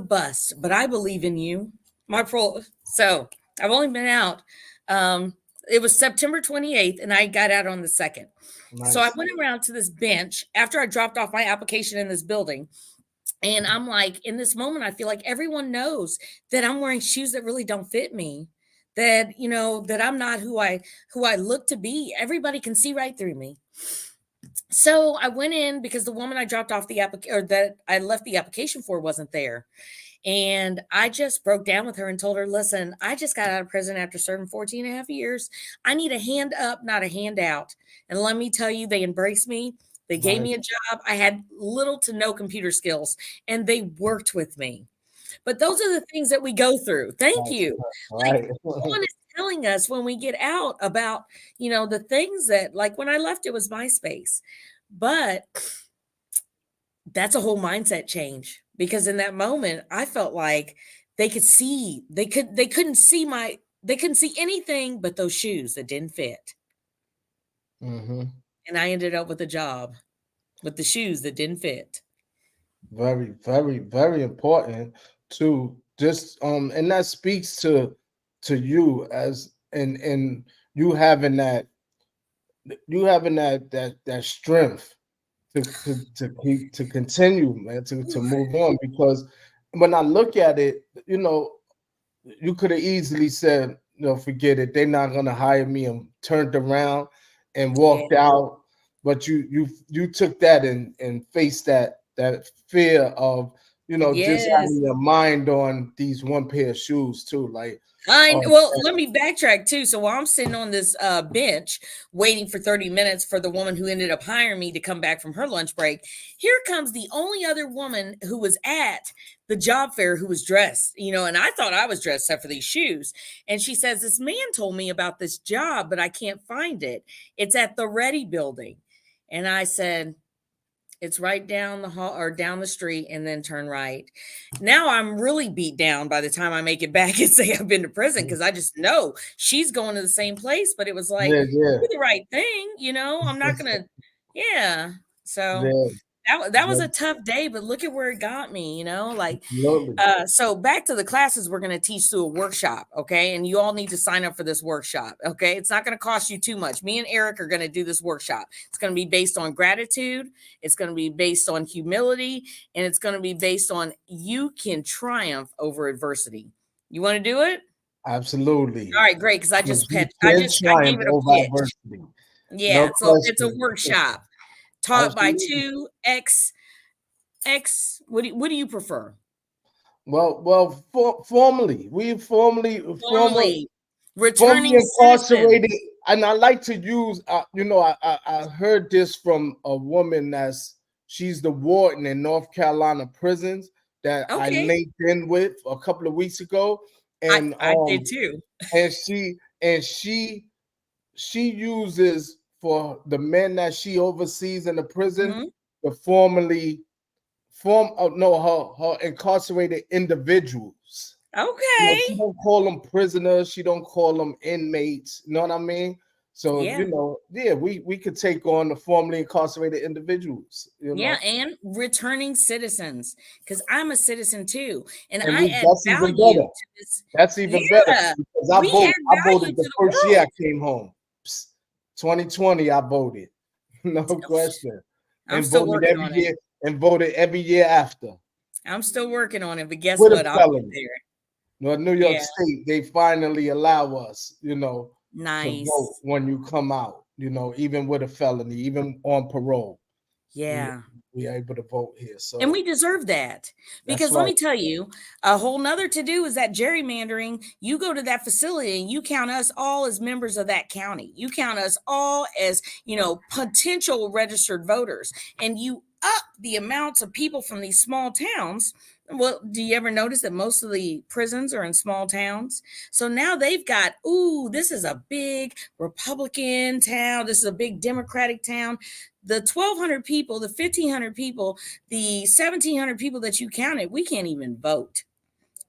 bust, but I believe in you, my parole. So I've only been out. It was September 28th, and I got out on the 2nd. Nice. So I went around to this bench after I dropped off my application in this building. And I'm like, in this moment, I feel like everyone knows that I'm wearing shoes that really don't fit me. That, that I'm not who I look to be. Everybody can see right through me. So I went in because the woman I dropped off the or that I left the application for wasn't there. And I just broke down with her and told her, listen, I just got out of prison after serving 14 and a half years. I need a hand up, not a handout. And let me tell you, they embraced me. They gave me a job. I had little to no computer skills and they worked with me. But those are the things that we go through. Thank you. Right. Like no one is telling us when we get out about, the things that, like when I left, it was MySpace. But that's a whole mindset change because in that moment I felt like they couldn't see anything but those shoes that didn't fit. Mm-hmm. And I ended up with a job with the shoes that didn't fit. Very, very, very important to just and that speaks to you as and you having that that strength to keep to continue, man, to move on. Because when I look at it, you could have easily said, forget it, they're not gonna hire me, and turned around and Yeah. walked out. But you took that and faced that fear of, just Yes. having your mind on these one pair of shoes too. Like, oh, Well, let me backtrack too. So while I'm sitting on this bench waiting for 30 minutes for the woman who ended up hiring me to come back from her lunch break, here comes the only other woman who was at the job fair who was dressed, and I thought I was dressed except for these shoes. And she says, "This man told me about this job, but I can't find it. It's at the Ready building." And I said, "It's right down the hall or down the street and then turn right." Now I'm really beat down by the time I make it back and say I've been to prison, because I just know she's going to the same place. But it was like, yeah, yeah, do the right thing, I'm not gonna, yeah. So yeah, that was yeah, a tough day, but look at where it got me, like absolutely. so back to the classes we're going to teach through a workshop, okay? And you all need to sign up for this workshop, okay? It's not going to cost you too much. Me and Eric are going to do this workshop. It's going to be based on gratitude, it's going to be based on humility, and it's going to be based on you can triumph over adversity. You want to do it? Absolutely. All right, great, because Because you can I gave triumph it a over pitch. adversity. Yeah, No so it's a question. workshop taught by Absolutely. two ex what do you prefer? Formally, we Formerly formerly returning incarcerated, citizens. and I like to use, I heard this from a woman she's the warden in North Carolina prisons that I Okay. linked in with a couple of weeks ago, and I did too. and she uses for the men that she oversees in the prison Mhm. to formally form no her incarcerated individuals. She Okay. don't call them prisoners, she don't call them inmates, you know what I mean? So, Yeah. yeah, we could take on the formerly incarcerated individuals, Yeah, and returning citizens, because I'm a citizen too, and and I add that's even value better. to this. That's even better Yeah, because we I add value voted the to the first year I world. came home. 2020, I voted. No question. I'm still working on it. And voted every year after I'm still working on it, but guess with a what? I'll get felony. there. New York Yeah, State, they finally allow us, to vote nice. when you come out, even with a felony, even on parole. We Yeah. we are able to vote here. And So we deserve that, that's because let right. me tell you, a whole nother to do is that gerrymandering. You go to that facility and you count us all as members of that county. You count us all as, potential registered voters, and you up the amounts of people from these small towns. Well, do you ever notice that most of the prisons are in small towns? So now they've got, ooh, this is a big Republican town. This is a big Democratic town. The 1,200 people, the 1,500 people, the 1,700 people that you counted, we can't even vote,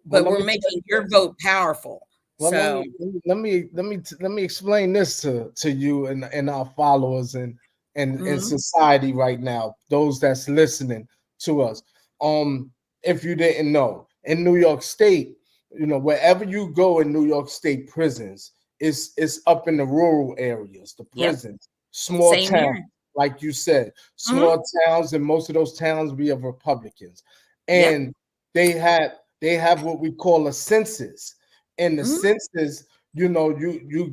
Well, but let we're me tell making you your this. vote powerful. Well, So, let me explain this to you and our followers and mhm, society right now. Those that's listening to us. Um, if you didn't know, in New York State, wherever you go in New York State prisons, it's up in the rural areas, the yep, prisons, small same towns, here. like you said, Mhm, small towns, and most of those towns be of Republicans, yep, and they have what we call a census. In the mhm, census, you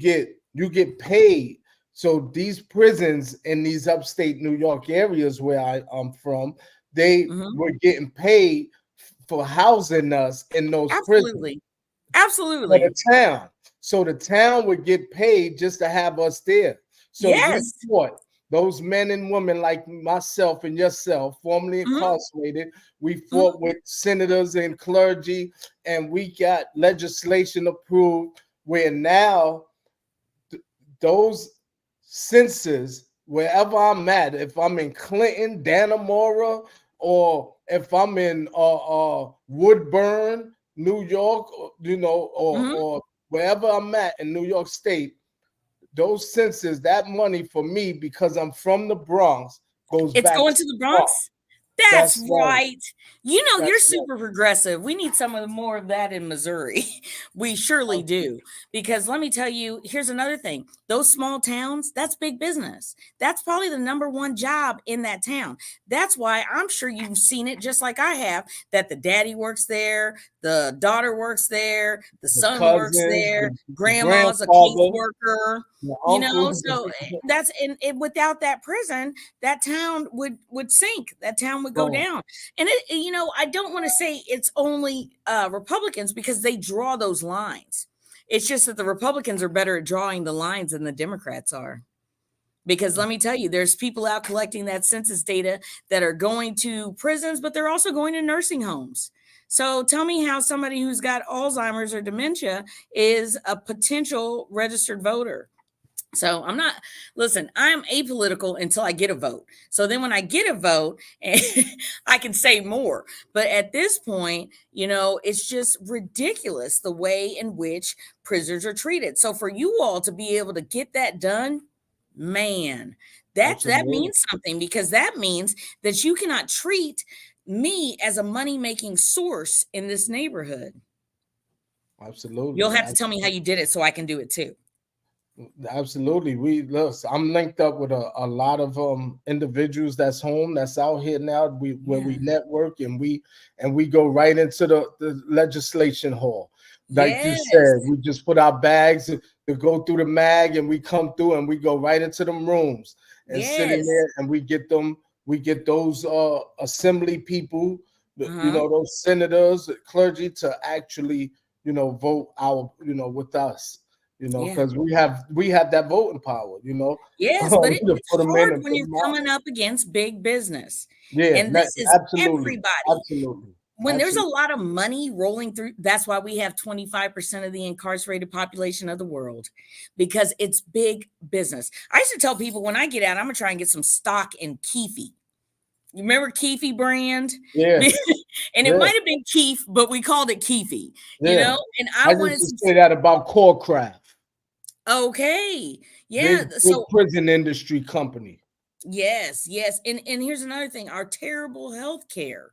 get paid. So these prisons in these upstate New York areas where I'm from, they mhm, were getting paid for housing us in those prisons absolutely, for the absolutely, town. So the town would get paid just to have us there. So we yes, fought those men and women like myself and yourself, formerly mhm, incarcerated. We mhm, fought with senators and clergy, and we got legislation approved where now those census, wherever I'm at, if I'm in Clinton, Dannemora, or if I'm in Woodburn, New York, mhm. or wherever I'm at in New York State, those census, that money for me, because I'm from the Bronx, goes It's back going to to the the Bronx. Bronx. That's That's right. right. You know, you're That's right. super progressive. We need some of the more of that in Missouri. We surely Absolutely. do. Because let me tell you, here's another thing. Those small towns, that's big business. That's probably the number one job in that town. That's why I'm sure you've seen it just like I have, that the daddy works there, the daughter works there, the The son works cousins, there, the grandma's a grandfather, caseworker. the You know, uncle. so that's and without that prison, that town would sink. That town would go Boom. down. And I don't want to say it's only Republicans because they draw those lines. It's just that the Republicans are better at drawing the lines than the Democrats are. Because let me tell you, there's people out collecting that census data that are going to prisons, but they're also going to nursing homes. So tell me how somebody who's got Alzheimer's or dementia is a potential registered voter. So I'm apolitical until I get a vote. So then when I get a vote, I can say more. But at this point, it's just ridiculous the way in which prisoners are treated. So for you all to be able to get that done, man, that Absolutely. means something, because that means that you cannot treat me as a money-making source in this neighborhood. You'll Absolutely. have to tell me how you did it so I can do it too. Absolutely. I'm linked up with a lot of individuals that's home, that's out here now. Where we Yeah. network, and we go right into the legislation hall. Like you Yes. said, we just put our bags to go through the mag, and we come through and we go right into them rooms and sit in Yes. there, and we get those assembly people, Uh-huh. those senators, clergy, to actually, vote with us, Yeah. because we have that voting power, Yes, but to it's put them in hard and when put you're them out. coming up against big business. Yeah, And this is absolutely, everybody. absolutely, When there's a absolutely. lot of money rolling through, that's why we have 25% of the incarcerated population of the world, because it's big business. I used to tell people when I get out, I'm gonna try and get some stock in Keefe. You remember Keefe brand? Yeah, And it yeah, might have been Keefe, but we called it Keefe, yeah. and I I wanted used to some. say that about Corecraft, Okay. Yeah. big So prison industry company. yes, yes. And here's another thing, our terrible health care.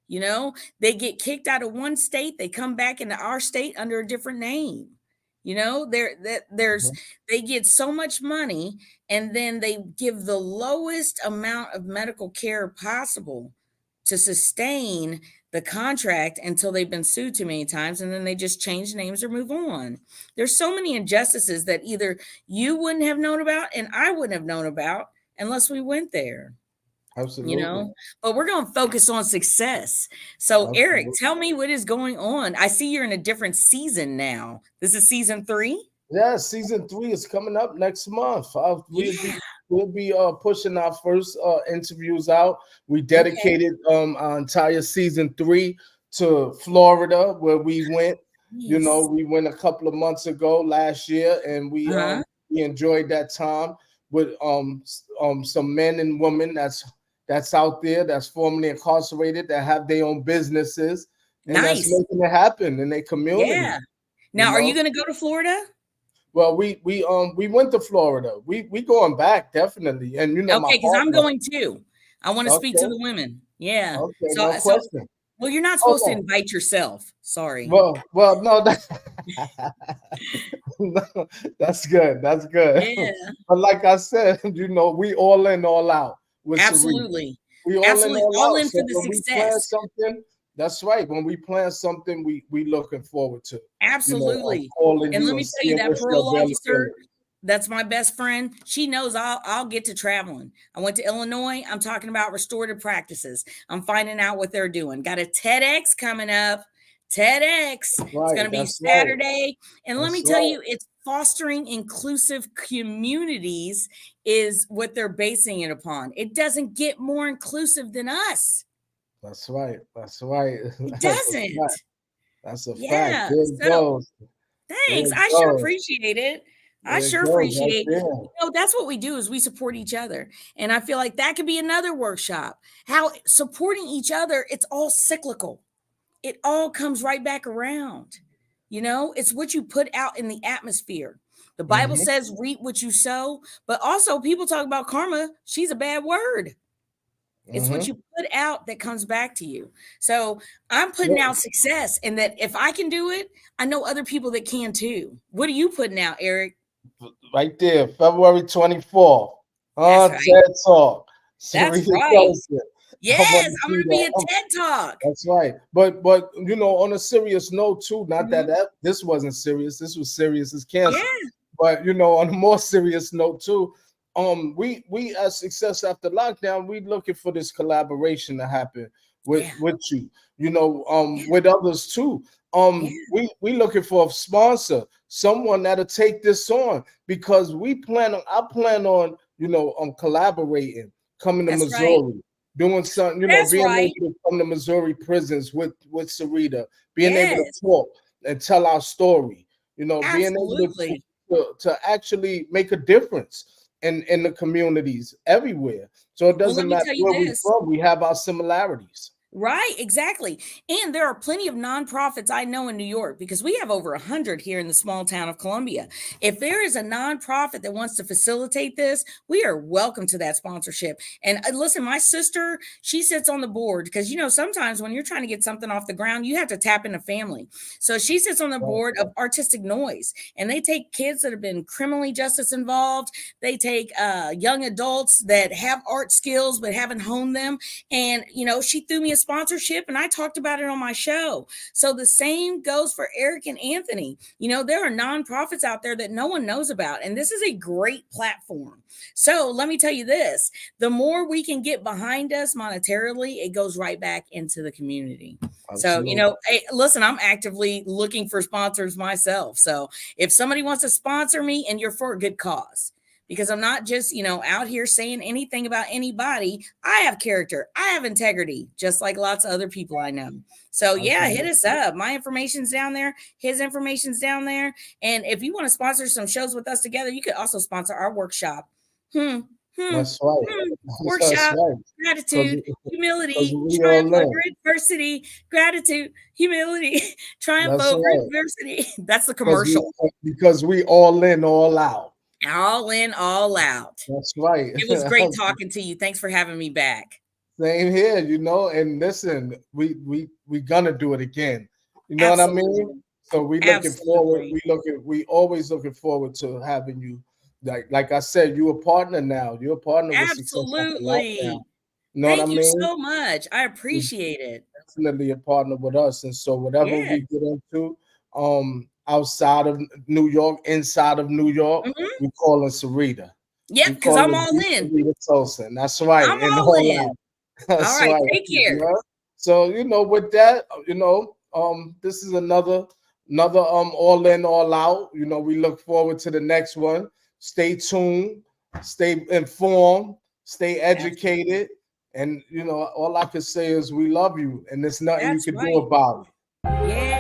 They get kicked out of one state, they come back into our state under a different name. There's Mhm. they get so much money, and then they give the lowest amount of medical care possible to sustain the contract until they've been sued too many times, and then they just change names or move on. There's so many injustices that either you wouldn't have known about and I wouldn't have known about unless we went there, you Absolutely, know. But we're going to focus on success. So Eric, absolutely. tell me what is going on. I see you're in a different season now. This is season 3. Yeah, season 3 is coming up next month. Yeah. We'll be pushing our first interviews out. We Okay. dedicated our entire season 3 to Florida, where we went. Nice. We went a couple of months ago last year, and Uh-huh. we enjoyed that time with some men and women that's out there, that's formerly incarcerated, that have their own businesses, and that's Nice. making it happen in their community. Yeah. You Now, are you know. going to go to Florida? Well, we went to Florida. We going back definitely, and my Okay, because I'm partner. going too. I want to speak to Okay, the women. Yeah. okay, So no question. well, you're not Oh supposed to no. invite yourself. Sorry. Well, no, no, that's good. That's good. Yeah. But like I said, we all in, all out with Syreta. Absolutely. We all in, Absolutely. all All out. in for So the when we plan success. something, that's right. When we plan something, we looking forward to. Absolutely. Calling And you let and me tell you, seeing that what's your parole officer, availability. that's my best friend. She knows I'll get to traveling. I went to Illinois. I'm talking about restorative practices. I'm finding out what they're doing. Got a TEDx coming up. TEDx. It's going Right. to be That's right. Saturday. And let me That's tell right. you, it's fostering inclusive communities is what they're basing it upon. It doesn't get more inclusive than us. That's right. That's right. It That's a fact. doesn't. That's a fact. Yeah. There it So goes. There thanks. it I sure goes. appreciate it. I There it sure goes right appreciate, there. that's what we do is we support each other. And I feel like that could be another workshop. How supporting each other, it's all cyclical. It all comes right back around. It's what you put out in the atmosphere. The Bible Hmm. says reap what you sow, but also people talk about karma. She's a bad word. It's what you put out that comes back to you. So I'm putting out success, and that if I can do it, I know other people that can too. What are you putting out, Eric? Right there, February 24th. That's right. TED Talk. That's Syreta right. Toson. Yes, I'm going to be a TED Talk. That's right. But you know, on a serious note too, not that this wasn't serious. This was serious as cancer. Yeah. But you know, on a more serious note too, we as Success After Lockdown, we looking for this collaboration to happen with you, you know, with others too. We looking for a sponsor, someone that'll take this on, because I plan on, you know, collaborating, coming to That's Missouri. right. Doing something, you know, That's being right. able to come to Missouri prisons with Syreta, being able to Yes. talk and tell our story, you know, being able Absolutely. to actually make a difference in the communities everywhere. So it Well, let doesn't me matter tell you where we're this. from, we have our similarities. Right, exactly. And there are plenty of nonprofits I know in New York, because we have over 100 here in the small town of Columbia. If there is a nonprofit that wants to facilitate this, we are welcome to that sponsorship. And listen, my sister, she sits on the board, because, you know, sometimes when you're trying to get something off the ground, you have to tap into family. So she sits on the board of Artistic Noise, and they take kids that have been criminally justice involved. They take young adults that have art skills but haven't honed them. And, you know, she threw me a sponsorship, and I talked about it on my show. So the same goes for Eric and Anthony. You know, there are nonprofits out there that no one knows about, and this is a great platform. So let me tell you this, the more we can get behind us monetarily, it goes right back into the community. Absolutely. So, you know, hey, listen, I'm actively looking for sponsors myself. So if somebody wants to sponsor me, and you're for a good cause, because I'm not just, you know, out here saying anything about anybody. I have character. I have integrity, just like lots of other people I know. So yeah, hit us up. My information's down there. His information's down there. And if you want to sponsor some shows with us together, you could also sponsor our workshop. That's right. Workshop, That's right. gratitude, humility, we triumph all over adversity, gratitude, humility, triumph That's over right. adversity. That's the commercial. Because we all in, all out. All in, all out. That's right. It was great talking to you. Thanks for having me back. Same here, you know. And listen, we gonna do it again. You know Absolutely. what I mean? So we looking forward. We always looking forward to having you. Like I said, you a partner now. You're a partner with Success After Lockdown. You know Thank what I you mean? so much. I appreciate it. Definitely a partner with us. And so whatever we get into, outside of New York, inside of New York, we call her Syreta. Yep, because I'm all in. Syreta Toson. That's right. I'm all in. That's all right. right. Take care. Yeah. So, you know, with that, you know, this is another all in, all out. You know, we look forward to the next one. Stay tuned, stay informed, stay educated. And you know, all I can say is we love you, and there's nothing you can do about it. Yeah.